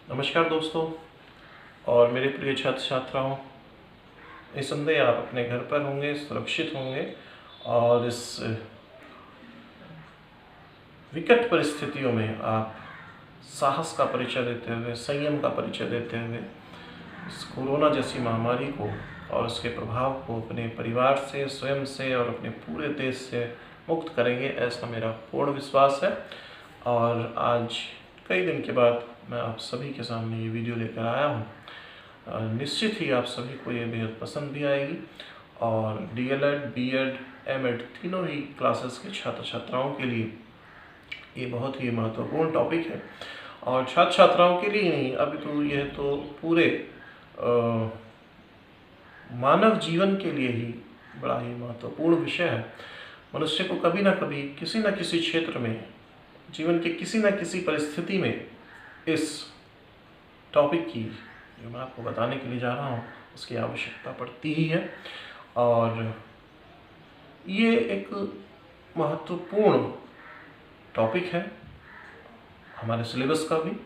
नमस्कार दोस्तों और मेरे प्रिय छात्र छात्राओं। निस्संदेह आप अपने घर पर होंगे, सुरक्षित होंगे और इस विकट परिस्थितियों में आप साहस का परिचय देते हुए, संयम का परिचय देते हुए इस कोरोना जैसी महामारी को और उसके प्रभाव को अपने परिवार से, स्वयं से और अपने पूरे देश से मुक्त करेंगे, ऐसा मेरा पूर्ण विश्वास है। और आज कई दिन के बाद मैं आप सभी के सामने ये वीडियो लेकर आया हूँ। निश्चित ही आप सभी को ये बेहद पसंद भी आएगी और डीएलएड, बीएड, एमएड तीनों ही क्लासेस के छात्र छात्राओं के लिए ये बहुत ही महत्वपूर्ण टॉपिक है। और छात्र छात्राओं के लिए नहीं, अभी तो यह तो पूरे मानव जीवन के लिए ही बड़ा ही महत्वपूर्ण विषय है। मनुष्य को कभी ना कभी किसी न किसी क्षेत्र में, जीवन के किसी न किसी परिस्थिति में इस टॉपिक की, जो मैं आपको बताने के लिए जा रहा हूँ, उसकी आवश्यकता पड़ती ही है। और ये एक महत्वपूर्ण टॉपिक है हमारे सिलेबस का भी।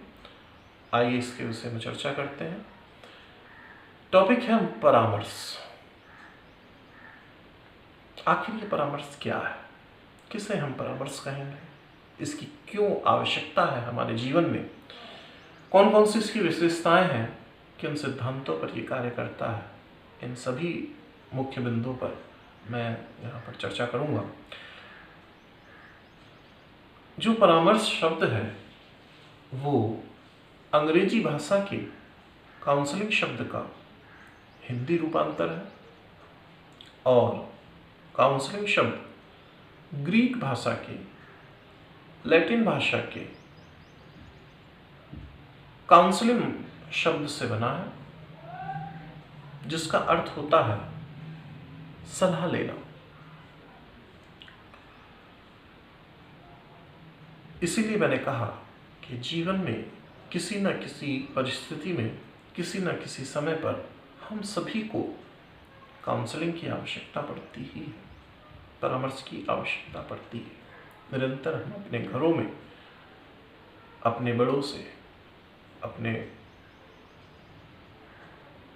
आइए इसके विषय में चर्चा करते हैं। टॉपिक है परामर्श। आखिर ये परामर्श क्या है, किसे हम परामर्श कहेंगे, इसकी क्यों आवश्यकता है हमारे जीवन में, कौन कौन सी इसकी विशेषताएं हैं, किन सिद्धांतों पर ये कार्य करता है, इन सभी मुख्य बिंदुओं पर मैं यहाँ पर चर्चा करूँगा। जो परामर्श शब्द है वो अंग्रेजी भाषा के काउंसलिंग शब्द का हिंदी रूपांतर है और काउंसलिंग शब्द ग्रीक भाषा के, लैटिन भाषा के काउंसलिंग शब्द से बना है, जिसका अर्थ होता है सलाह लेना। इसीलिए मैंने कहा कि जीवन में किसी न किसी परिस्थिति में, किसी न किसी समय पर हम सभी को काउंसलिंग की आवश्यकता पड़ती ही है, परामर्श की आवश्यकता पड़ती है। निरंतर हम अपने घरों में अपने बड़ों से, अपने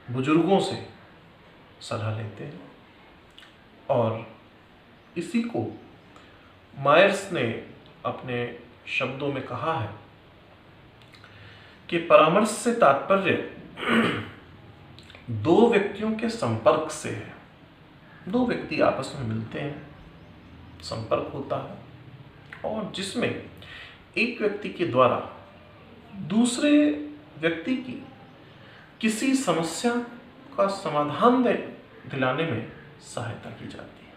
बुजुर्गों से सलाह लेते हैं और इसी को मायर्स ने अपने शब्दों में कहा है कि परामर्श से तात्पर्य दो व्यक्तियों के संपर्क से है। दो व्यक्ति आपस में मिलते हैं, संपर्क होता है और जिसमें एक व्यक्ति के द्वारा दूसरे व्यक्ति की किसी समस्या का समाधान दिलाने में सहायता की जाती है।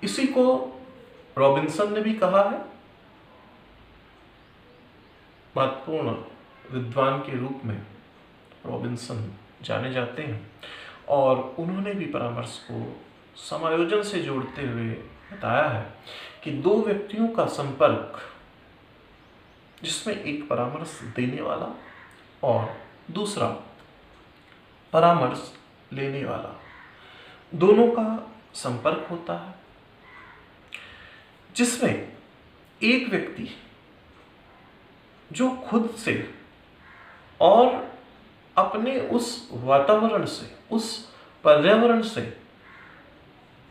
इसी को रॉबिन्सन ने भी कहा है। महत्वपूर्ण विद्वान के रूप में रॉबिन्सन जाने जाते हैं और उन्होंने भी परामर्श को समायोजन से जोड़ते हुए बताया है कि दो व्यक्तियों का संपर्क, जिसमें एक परामर्श देने वाला और दूसरा परामर्श लेने वाला, दोनों का संपर्क होता है, जिसमें एक व्यक्ति जो खुद से और अपने उस वातावरण से, उस पर्यावरण से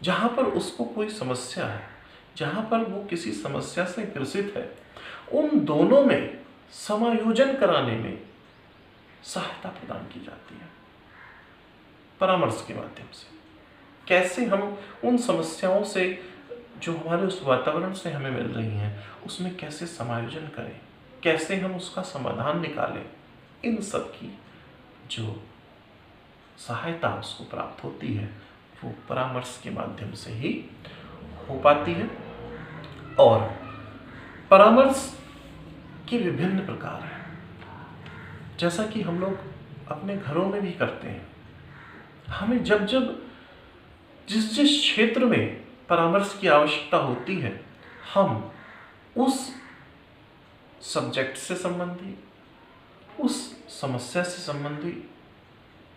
जहाँ पर उसको कोई समस्या है, जहाँ पर वो किसी समस्या से ग्रसित है, उन दोनों में समायोजन कराने में सहायता प्रदान की जाती है परामर्श के माध्यम से। कैसे हम उन समस्याओं से जो हमारे उस वातावरण से हमें मिल रही हैं, उसमें कैसे समायोजन करें, कैसे हम उसका समाधान निकालें, इन सब की जो सहायता उसको प्राप्त होती है वो परामर्श के माध्यम से ही हो पाती है। और परामर्श के विभिन्न प्रकार हैं, जैसा कि हम लोग अपने घरों में भी करते हैं। हमें जब जब जिस जिस क्षेत्र में परामर्श की आवश्यकता होती है, हम उस सब्जेक्ट से संबंधित, उस समस्या से संबंधित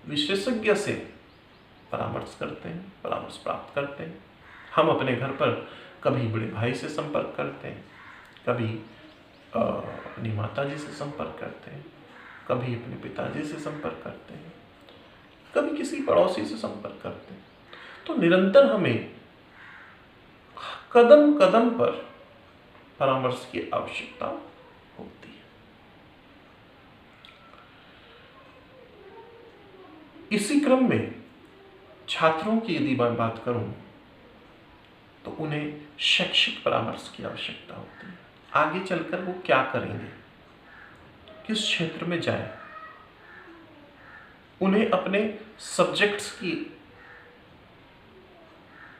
विशेषज्ञ से परामर्श करते हैं, परामर्श प्राप्त करते हैं। हम अपने घर पर कभी बड़े भाई से संपर्क करते हैं, कभी अपनी माताजी से संपर्क करते हैं, कभी अपने पिताजी से संपर्क करते हैं, कभी किसी पड़ोसी से संपर्क करते हैं। तो निरंतर हमें कदम कदम पर परामर्श की आवश्यकता होती है। इसी क्रम में छात्रों की यदि मैं बात करूं तो उन्हें शैक्षिक परामर्श की आवश्यकता होती है। आगे चलकर वो क्या करेंगे, किस क्षेत्र में जाएं, उन्हें अपने सब्जेक्ट्स की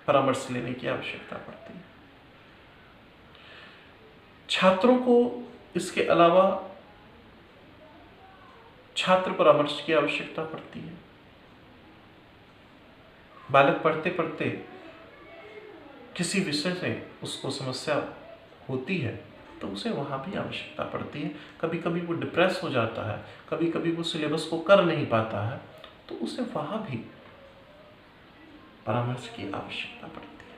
परामर्श लेने की आवश्यकता पड़ती है। छात्रों को इसके अलावा छात्र परामर्श की आवश्यकता पड़ती है। बालक पढ़ते पढ़ते किसी विषय से उसको समस्या होती है तो उसे वहाँ भी आवश्यकता पड़ती है। कभी कभी वो डिप्रेस हो जाता है, कभी कभी वो सिलेबस को कर नहीं पाता है, तो उसे वहाँ भी परामर्श की आवश्यकता पड़ती है।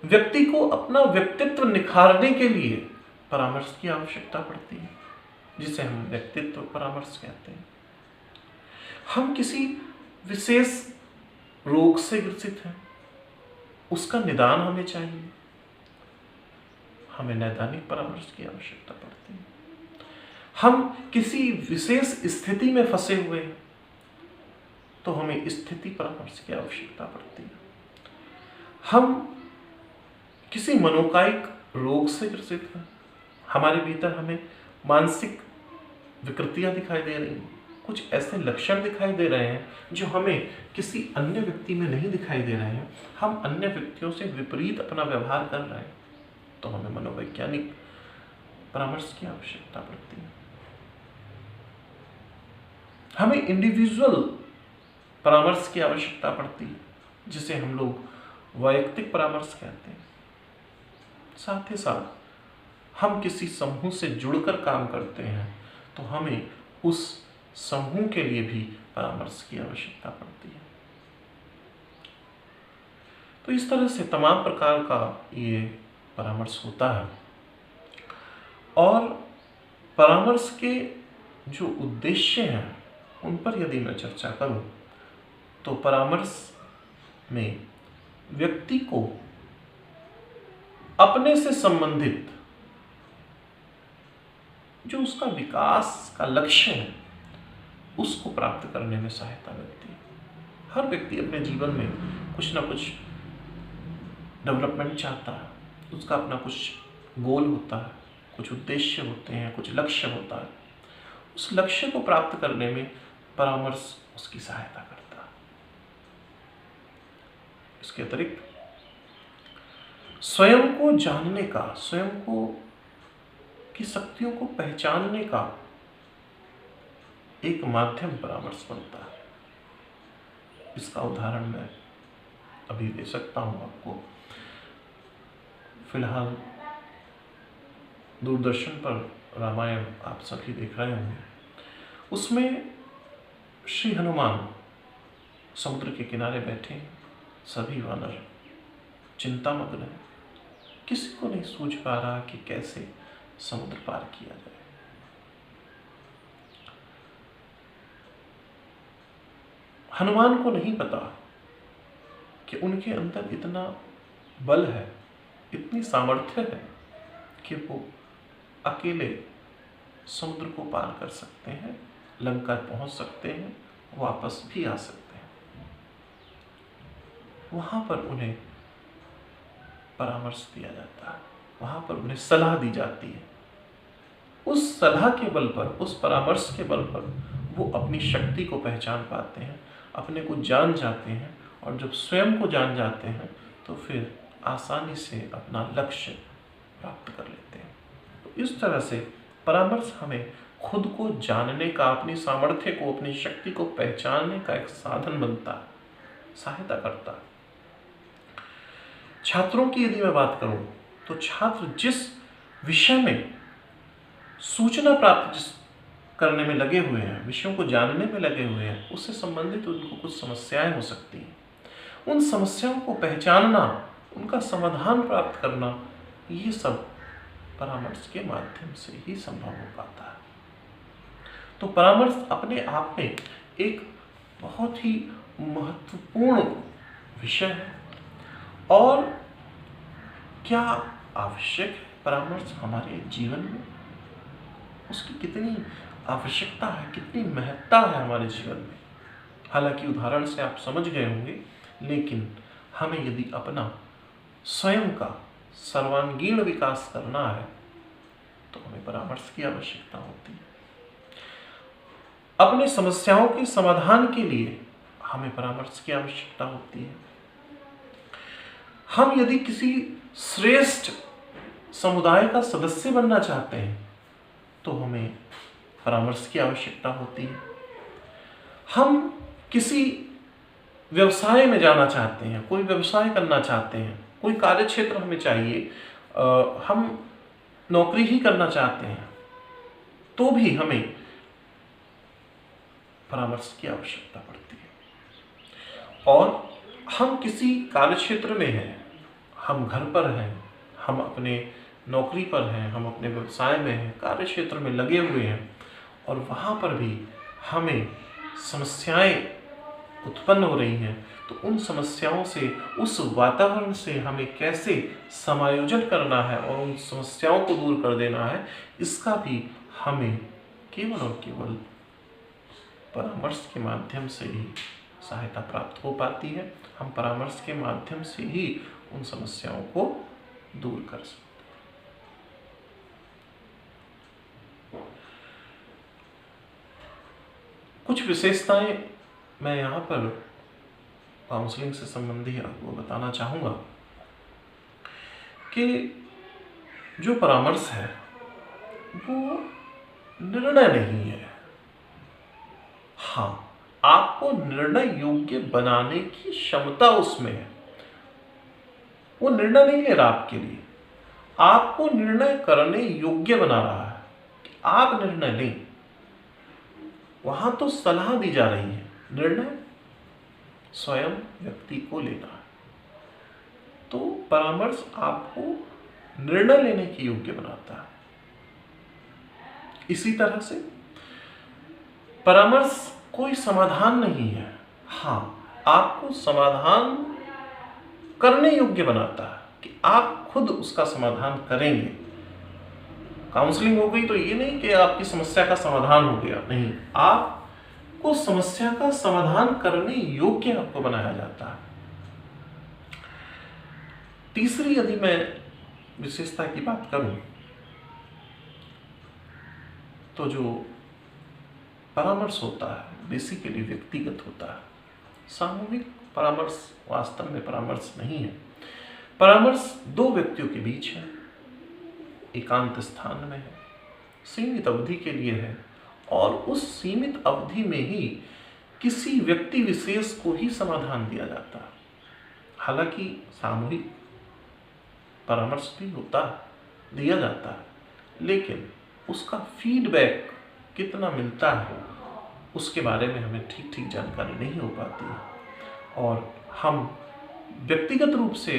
व्यक्ति को अपना व्यक्तित्व निखारने के लिए परामर्श की आवश्यकता पड़ती है, जिसे हम व्यक्तित्व परामर्श कहते हैं। हम किसी विशेष रोग से ग्रसित हैं, उसका निदान हमें चाहिए, हमें नैदानिक परामर्श की आवश्यकता पड़ती है। हम किसी विशेष स्थिति में फंसे हुए हैं तो हमें स्थिति परामर्श की आवश्यकता पड़ती है। हम किसी मनोकायिक रोग से ग्रसित हैं, हमारे भीतर हमें मानसिक विकृतियां दिखाई दे रही हैं, कुछ ऐसे लक्षण दिखाई दे रहे हैं जो हमें किसी अन्य व्यक्ति में नहीं दिखाई दे रहे हैं, हम अन्य व्यक्तियों से विपरीत अपना व्यवहार कर रहे हैं, तो हमें मनोवैज्ञानिक परामर्श की आवश्यकता पड़ती है। हमें इंडिविजुअल परामर्श की आवश्यकता पड़ती है, जिसे हम लोग वैयक्तिक परामर्श कहते हैं। साथ ही साथ हम किसी समूह से जुड़कर काम करते हैं तो हमें उस समूह के लिए भी परामर्श की आवश्यकता पड़ती है। तो इस तरह से तमाम प्रकार का ये परामर्श होता है। और परामर्श के जो उद्देश्य हैं उन पर यदि मैं चर्चा करूं तो परामर्श में व्यक्ति को अपने से संबंधित जो उसका विकास का लक्ष्य है उसको प्राप्त करने में सहायता मिलती है। हर व्यक्ति अपने जीवन में कुछ ना कुछ डेवलपमेंट चाहता है, उसका अपना कुछ गोल होता है, कुछ उद्देश्य होते हैं, कुछ लक्ष्य होता है। उस लक्ष्य को प्राप्त करने में परामर्श उसकी सहायता करता है। इसके अतिरिक्त स्वयं को जानने का, स्वयं को की शक्तियों को पहचानने का एक माध्यम परामर्श बनता है। इसका उदाहरण मैं अभी दे सकता हूं आपको। फिलहाल दूरदर्शन पर रामायण आप सभी देख रहे होंगे। उसमें श्री हनुमान समुद्र के किनारे बैठे हैं, सभी वानर चिंतामग्न हैं, किसी को नहीं सूझ पा रहा कि कैसे समुद्र पार किया जाए। हनुमान को नहीं पता कि उनके अंदर इतना बल है, इतनी सामर्थ्य है कि वो अकेले समुद्र को पार कर सकते हैं, लंका पहुंच सकते हैं, वापस भी आ सकते हैं। वहां पर उन्हें परामर्श दिया जाता है, वहां पर उन्हें सलाह दी जाती है। उस सलाह के बल पर, उस परामर्श के बल पर वो अपनी शक्ति को पहचान पाते हैं, अपने को जान जाते हैं, और जब स्वयं को जान जाते हैं तो फिर आसानी से अपना लक्ष्य प्राप्त कर लेते हैं। तो इस तरह से परामर्श हमें खुद को जानने का, अपनी सामर्थ्य को, अपनी शक्ति को पहचानने का एक साधन बनता है, सहायता करता है। छात्रों की यदि मैं बात करूं तो छात्र जिस विषय में सूचना प्राप्त करने में लगे हुए हैं, विषयों को जानने में लगे हुए हैं, उससे संबंधित उनको कुछ समस्याएं हो सकती हैं। उन समस्याओं को पहचानना, उनका समाधान प्राप्त करना, ये सब परामर्श के माध्यम से ही संभव हो पाता है। तो परामर्श अपने आप में एक बहुत ही महत्वपूर्ण विषय है। और क्या आवश्यक है परामर्श हमारे जीवन में, उसकी कितनी आवश्यकता है, कितनी महत्ता है हमारे जीवन में। हालांकि उदाहरण से आप समझ गए होंगे, लेकिन हमें यदि अपना स्वयं का सर्वांगीण विकास करना है तो हमें परामर्श की आवश्यकता होती है। अपनी समस्याओं के समाधान के लिए हमें परामर्श की आवश्यकता होती है। हम यदि किसी श्रेष्ठ समुदाय का सदस्य बनना चाहते हैं तो हमें परामर्श की आवश्यकता होती है। हम किसी व्यवसाय में जाना चाहते हैं, कोई व्यवसाय करना चाहते हैं, कोई कार्य क्षेत्र हमें चाहिए, हम नौकरी ही करना चाहते हैं, तो भी हमें परामर्श की आवश्यकता पड़ती है। और हम किसी कार्य क्षेत्र में हैं, हम घर पर हैं, हम अपने नौकरी पर हैं, हम अपने व्यवसाय में हैं, कार्य क्षेत्र में लगे हुए हैं, और वहाँ पर भी हमें समस्याएं उत्पन्न हो रही हैं, तो उन समस्याओं से, उस वातावरण से हमें कैसे समायोजन करना है और उन समस्याओं को दूर कर देना है, इसका भी हमें केवल और केवल परामर्श के माध्यम से ही सहायता प्राप्त हो पाती है। हम परामर्श के माध्यम से ही उन समस्याओं को दूर कर सकते हैं। कुछ विशेषताएं मैं यहाँ पर काउंसलिंग से संबंधी आपको बताना चाहूँगा कि जो परामर्श है वो निर्णय नहीं है। हाँ, आपको निर्णय योग्य बनाने की क्षमता उसमें है। वो निर्णय नहीं ले रहा आपके लिए, आपको निर्णय करने योग्य बना रहा है कि आप निर्णय लें। वहां तो सलाह दी जा रही है, निर्णय स्वयं व्यक्ति को लेना है। तो परामर्श आपको निर्णय लेने की योग्य बनाता है। इसी तरह से परामर्श कोई समाधान नहीं है। हाँ, आपको समाधान करने योग्य बनाता है कि आप खुद उसका समाधान करेंगे। काउंसलिंग हो गई तो ये नहीं कि आपकी समस्या का समाधान हो गया, नहीं, आपको समस्या का समाधान करने योग्य आपको बनाया जाता है। तीसरी यदि मैं विशेषता की बात करूं तो जो परामर्श होता है बेसिकली व्यक्तिगत होता है। सामूहिक परामर्श वास्तव में परामर्श नहीं है। परामर्श दो व्यक्तियों के बीच है, एकांत स्थान में है, सीमित अवधि के लिए है, और उस सीमित अवधि में ही किसी व्यक्ति विशेष को ही समाधान दिया जाता है। हालांकि सामूहिक परामर्श भी होता है, दिया जाता है, लेकिन उसका फीडबैक कितना मिलता है उसके बारे में हमें ठीक ठीक जानकारी नहीं हो पाती है। और हम व्यक्तिगत रूप से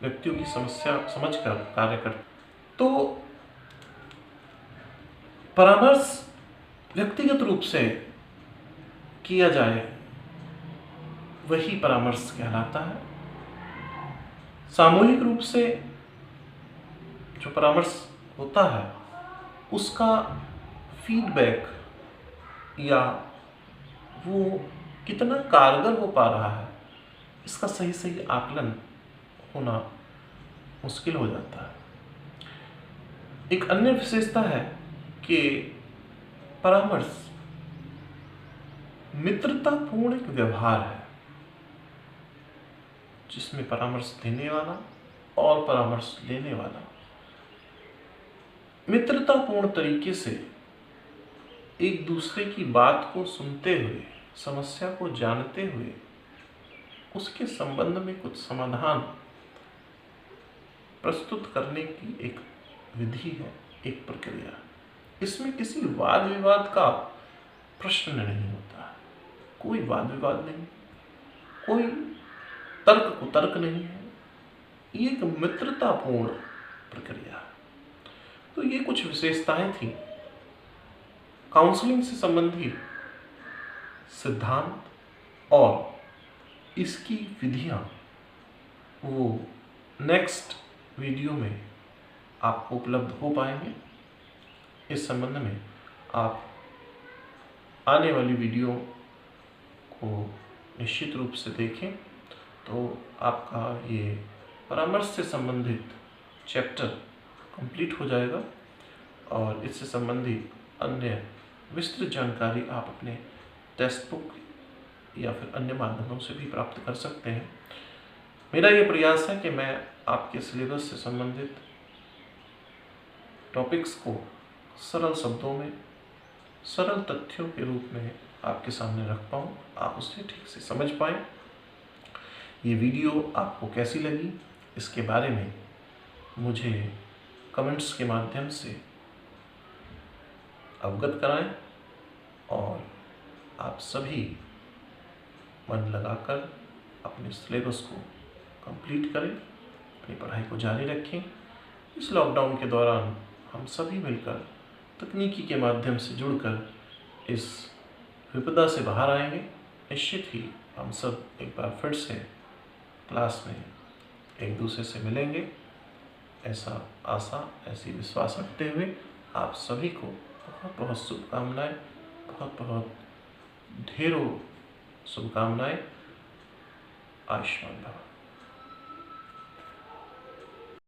व्यक्तियों की समस्या समझकर कार्य करते। तो परामर्श व्यक्तिगत रूप से किया जाए वही परामर्श कहलाता है। सामूहिक रूप से जो परामर्श होता है उसका फीडबैक या वो कितना कारगर हो पा रहा है, इसका सही सही आकलन होना मुश्किल हो जाता है। एक अन्य विशेषता है कि परामर्श मित्रतापूर्ण एक व्यवहार है, जिसमें परामर्श देने वाला और परामर्श लेने वाला मित्रतापूर्ण तरीके से एक दूसरे की बात को सुनते हुए, समस्या को जानते हुए उसके संबंध में कुछ समाधान प्रस्तुत करने की एक विधि है, एक प्रक्रिया। इसमें किसी वाद विवाद का प्रश्न नहीं होता है, कोई वाद विवाद नहीं, कोई तर्क कुतर्क नहीं है। ये एक मित्रतापूर्ण प्रक्रिया है। तो ये कुछ विशेषताएं थी काउंसलिंग से संबंधित सिद्धांत और इसकी विधियां, वो नेक्स्ट वीडियो में आपको उपलब्ध हो पाएंगे। इस संबंध में आप आने वाली वीडियो को निश्चित रूप से देखें, तो आपका ये परामर्श से संबंधित चैप्टर कंप्लीट हो जाएगा और इससे संबंधित अन्य विस्तृत जानकारी आप अपने टेक्स्ट बुक या फिर अन्य माध्यमों से भी प्राप्त कर सकते हैं। मेरा ये प्रयास है कि मैं आपके सिलेबस से संबंधित टॉपिक्स को सरल शब्दों में, सरल तथ्यों के रूप में आपके सामने रख पाऊँ, आप उसे ठीक से समझ पाएँ। ये वीडियो आपको कैसी लगी, इसके बारे में मुझे कमेंट्स के माध्यम से अवगत कराएं और आप सभी मन लगाकर अपने सिलेबस को कंप्लीट करें, अपनी पढ़ाई को जारी रखें। इस लॉकडाउन के दौरान हम सभी मिलकर तकनीकी के माध्यम से जुड़कर इस विपदा से बाहर आएंगे। निश्चित ही हम सब एक बार फिर से क्लास में एक दूसरे से मिलेंगे, ऐसा आशा, ऐसी विश्वास रखते हुए आप सभी को बहुत बहुत शुभकामनाएं, बहुत बहुत ढेरों शुभकामनाएं। आयुष्मान भव।